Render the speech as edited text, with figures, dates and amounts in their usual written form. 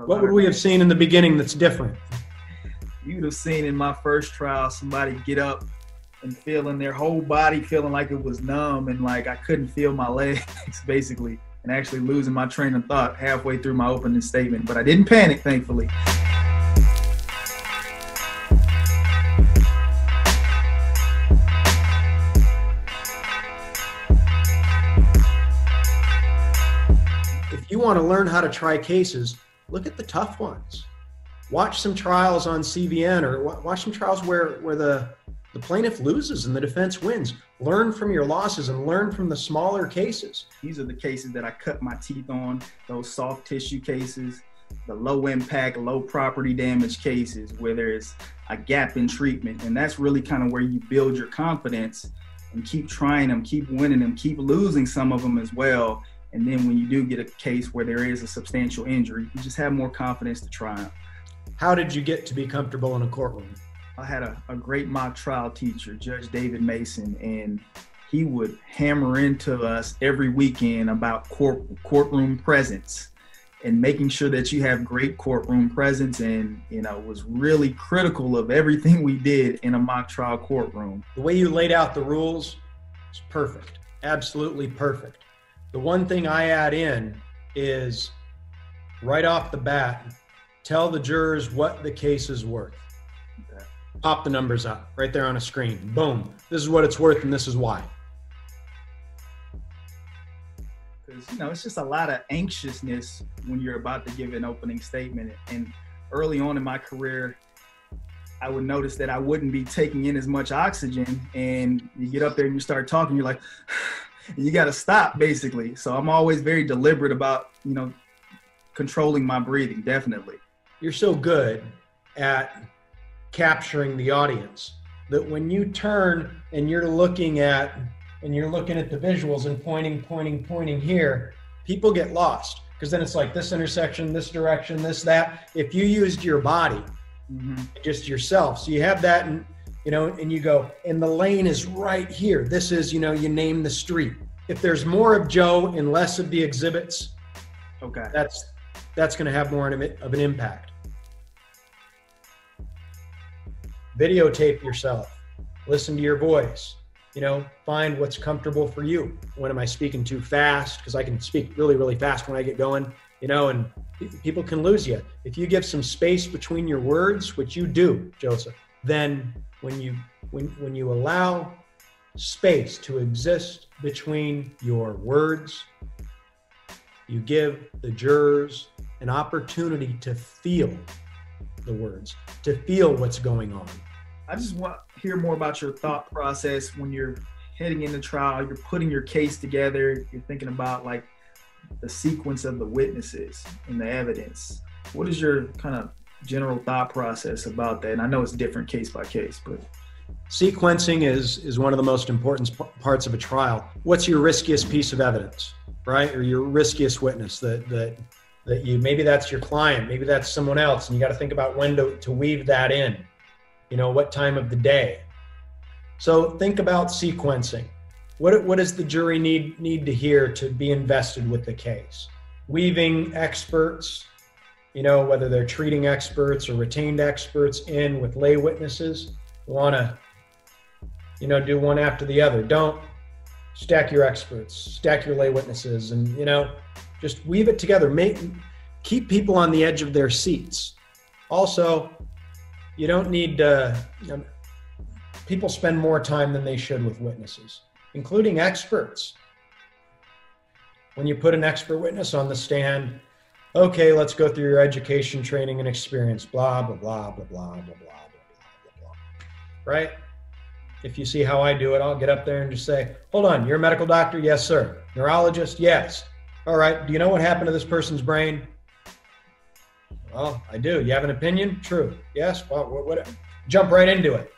What would we have seen in the beginning that's different? You'd have seen in my first trial somebody get up and feeling their whole body feeling like it was numb and like I couldn't feel my legs basically, and actually losing my train of thought halfway through my opening statement. But I didn't panic, thankfully. If you want to learn how to try cases, look at the tough ones. Watch some trials on CVN, or watch some trials where the plaintiff loses and the defense wins. Learn from your losses and learn from the smaller cases. These are the cases that I cut my teeth on, those soft tissue cases, the low impact, low property damage cases where there's a gap in treatment. And that's really kind of where you build your confidence and keep trying them, keep winning them, keep losing some of them as well. And then when you do get a case where there is a substantial injury, you just have more confidence to try them. How did you get to be comfortable in a courtroom? I had a great mock trial teacher, Judge David Mason, and he would hammer into us every weekend about courtroom presence and making sure that you have great courtroom presence, and was really critical of everything we did in a mock trial courtroom. The way you laid out the rules is perfect, absolutely perfect. The one thing I add in is right off the bat, tell the jurors what the case is worth. Okay. Pop the numbers up right there on a screen. Boom. This is what it's worth and this is why. Because, it's just a lot of anxiousness when you're about to give an opening statement. And early on in my career, I would notice that I wouldn't be taking in as much oxygen. And you get up there and you start talking, you're like, you got to stop, basically. So I'm always very deliberate about, controlling my breathing, definitely. You're so good at capturing the audience that when you turn and you're looking at the visuals and pointing here, people get lost, because then it's like this intersection, this direction, this, that. If you used your body, just yourself, so you have that, and and you go, and the lane is right here. This is, you name the street. If there's more of Joe and less of the exhibits, okay, that's going to have more of an impact. Videotape yourself. Listen to your voice. Find what's comfortable for you. When am I speaking too fast? Because I can speak really, really fast when I get going, and people can lose you. If you give some space between your words, which you do, Joseph, then when you allow space to exist between your words, you give the jurors an opportunity to feel the words, to feel what's going on. I just want to hear more about your thought process when you're heading into trial, you're putting your case together, you're thinking about like the sequence of the witnesses and the evidence. What is your kind of general thought process about that? And I know it's different case by case, but sequencing is one of the most important parts of a trial. What's your riskiest piece of evidence, right? Or your riskiest witness that you, maybe that's your client, maybe that's someone else, and you got to think about when to weave that in, what time of the day. So think about sequencing. What does the jury need to hear to be invested with the case? Weaving experts, whether they're treating experts or retained experts in with lay witnesses. You want to, do one after the other. Don't stack your experts, stack your lay witnesses, and, just weave it together. Keep people on the edge of their seats. Also, you don't need to, people spend more time than they should with witnesses, including experts. When you put an expert witness on the stand, okay, let's go through your education, training, and experience, blah, blah, blah, blah, blah, blah, blah, blah, blah, blah, right? If you see how I do it, I'll get up there and just say, hold on, you're a medical doctor? Yes, sir. Neurologist? Yes. All right, do you know what happened to this person's brain? Well, I do. You have an opinion? True. Yes? Well, what? Jump right into it.